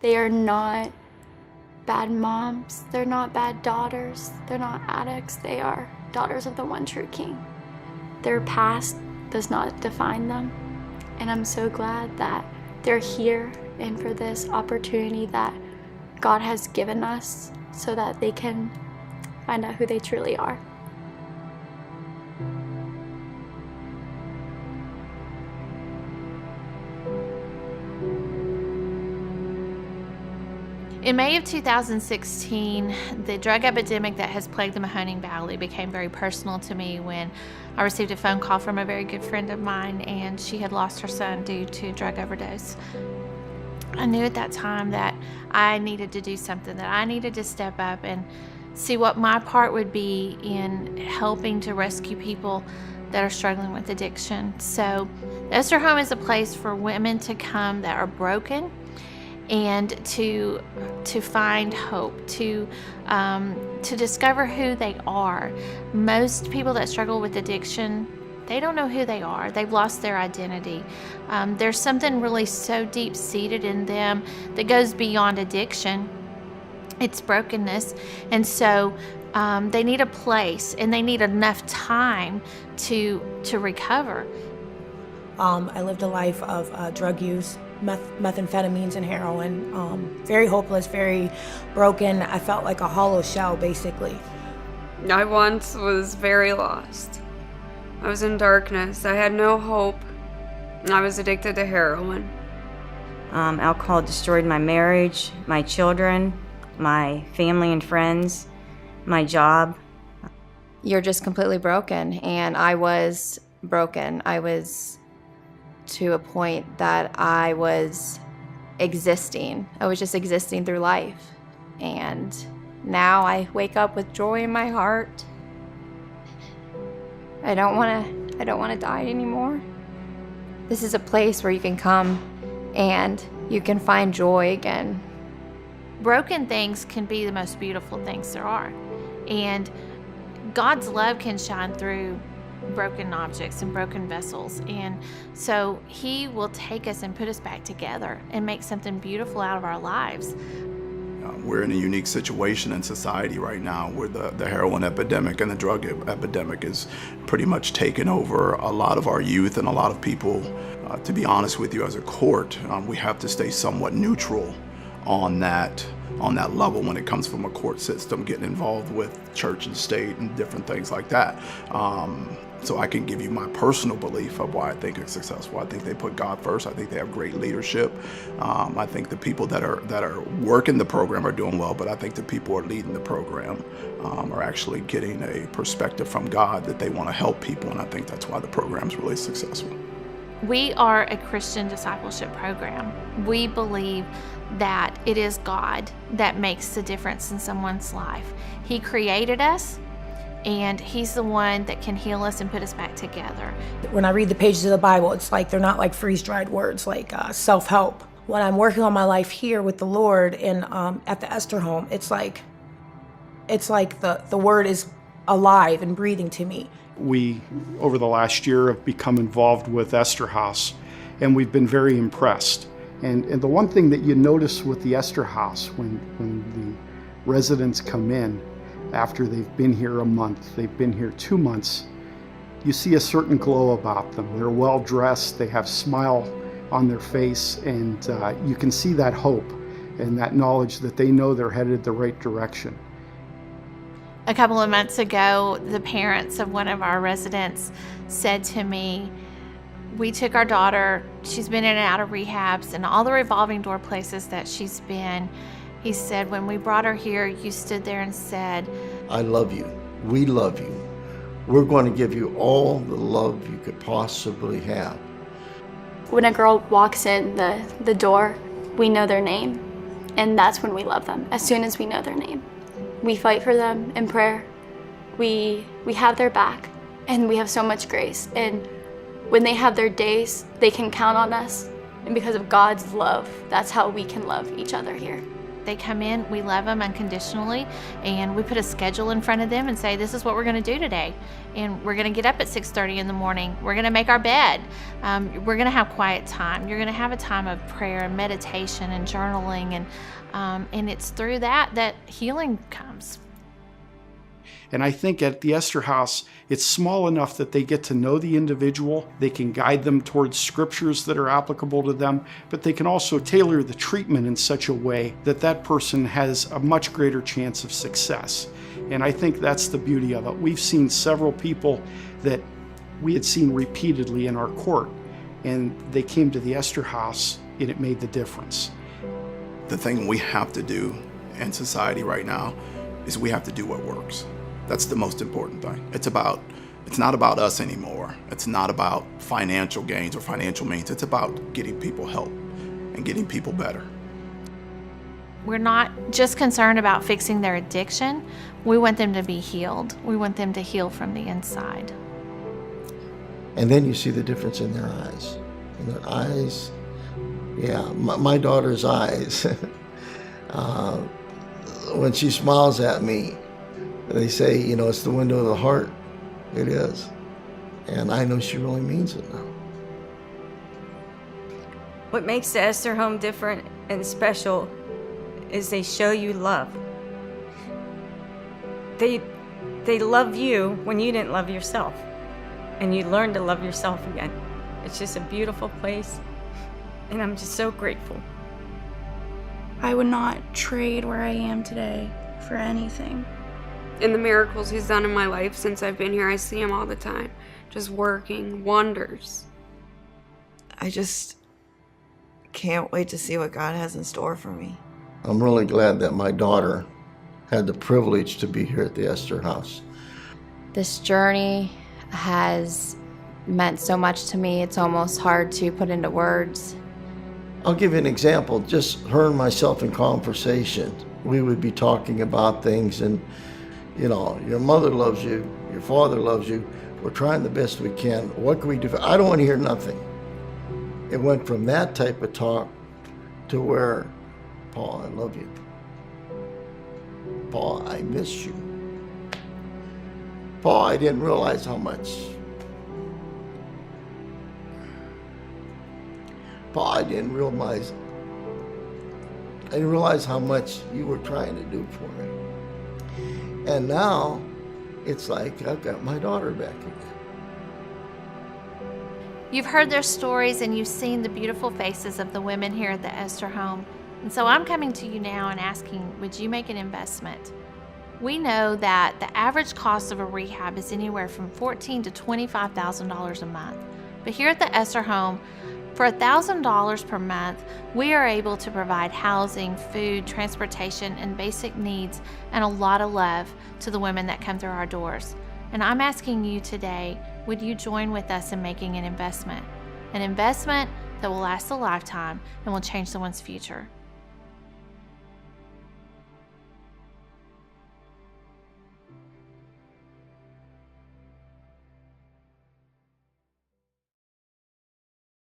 They are not bad moms. They're not bad daughters. They're not addicts. They are daughters of the one true King. Their past does not define them. And I'm so glad that they're here and for this opportunity that God has given us so that they can find out who they truly are. In May of 2016, the drug epidemic that has plagued the Mahoning Valley became very personal to me when I received a phone call from a very good friend of mine, and she had lost her son due to drug overdose. I knew at that time that I needed to do something, that I needed to step up and see what my part would be in helping to rescue people that are struggling with addiction. So the Esther Home is a place for women to come that are broken and to find hope, to discover who they are. Most people that struggle with addiction, they don't know who they are. They've lost their identity. There's something really so deep-seated in them that goes beyond addiction. It's brokenness. And so they need a place, and they need enough time to recover. I lived a life of drug use, methamphetamines and heroin. Very hopeless, very broken. I felt like a hollow shell, basically. I once was very lost. I was in darkness. I had no hope. I was addicted to heroin. Alcohol destroyed my marriage, my children, my family and friends, my job. You're just completely broken, and I was broken. I was to a point that I was existing. I was just existing through life. And now I wake up with joy in my heart. I don't want to die anymore. This is a place where you can come and you can find joy again. Broken things can be the most beautiful things there are. And God's love can shine through broken objects and broken vessels. And so He will take us and put us back together and make something beautiful out of our lives. We're in a unique situation in society right now where the heroin epidemic and the drug epidemic is pretty much taken over a lot of our youth and a lot of people. To be honest with you, as a court, we have to stay somewhat neutral on that level when it comes from a court system, getting involved with church and state and different things like that. So I can give you my personal belief of why I think it's successful. I think they put God first. I think they have great leadership. I think the people that are working the program are doing well, but I think the people who are leading the program are actually getting a perspective from God that they want to help people, and I think that's why the program's really successful. We are a Christian discipleship program. We believe that it is God that makes the difference in someone's life. He created us, and He's the one that can heal us and put us back together. When I read the pages of the Bible, it's like they're not like freeze-dried words, like self-help. When I'm working on my life here with the Lord and at the Esther Home, it's like the Word is alive and breathing to me. We, over the last year, have become involved with Esther House, and we've been very impressed. And the one thing that you notice with the Esther House when the residents come in, after they've been here a month, they've been here 2 months, you see a certain glow about them. They're well dressed, they have a smile on their face, and you can see that hope and that knowledge that they know they're headed the right direction. A couple of months ago, the parents of one of our residents said to me, we took our daughter, she's been in and out of rehabs and all the revolving door places that she's been. He said, when we brought her here, you stood there and said, I love you. We love you. We're going to give you all the love you could possibly have. When a girl walks in the door, we know their name, and that's when we love them, as soon as we know their name. We fight for them in prayer. We have their back, and we have so much grace. And when they have their days, they can count on us. And because of God's love, that's how we can love each other here. They come in, we love them unconditionally, and we put a schedule in front of them and say, this is what we're going to do today. And we're going to get up at 6:30 in the morning. We're going to make our bed. We're going to have quiet time. You're going to have a time of prayer and meditation and journaling, and it's through that healing comes. And I think at the Esther House, it's small enough that they get to know the individual. They can guide them towards scriptures that are applicable to them, but they can also tailor the treatment in such a way that that person has a much greater chance of success. And I think that's the beauty of it. We've seen several people that we had seen repeatedly in our court, and they came to the Esther House, and it made the difference. The thing we have to do in society right now is we have to do what works. That's the most important thing. It's not about us anymore. It's not about financial gains or financial means. It's about getting people help and getting people better. We're not just concerned about fixing their addiction. We want them to be healed. We want them to heal from the inside. And then you see the difference in their eyes. In their eyes, yeah, my daughter's eyes. When she smiles at me, they say, it's the window of the heart. It is. And I know she really means it now. What makes the Esther home different and special is they show you love. They love you when you didn't love yourself. And you learn to love yourself again. It's just a beautiful place. And I'm just so grateful. I would not trade where I am today for anything. In the miracles he's done in my life since I've been here, I see him all the time, just working wonders. I just can't wait to see what God has in store for me. I'm really glad that my daughter had the privilege to be here at the Esther House. This journey has meant so much to me. It's almost hard to put into words. I'll give you an example. Just her and myself in conversation. We would be talking about things and, your mother loves you, your father loves you. We're trying the best we can. What can we do? I don't want to hear nothing. It went from that type of talk to where, Paul, I love you. Paul, I miss you. Paul, I didn't realize how much. Paul, I didn't realize how much you were trying to do for me. And now, it's like I've got my daughter back again. You've heard their stories and you've seen the beautiful faces of the women here at the Esther home. And so I'm coming to you now and asking, would you make an investment? We know that the average cost of a rehab is anywhere from $14,000 to $25,000 a month. But here at the Esther home, for $1,000 per month, we are able to provide housing, food, transportation, and basic needs, and a lot of love to the women that come through our doors. And I'm asking you today, would you join with us in making an investment? An investment that will last a lifetime and will change someone's future.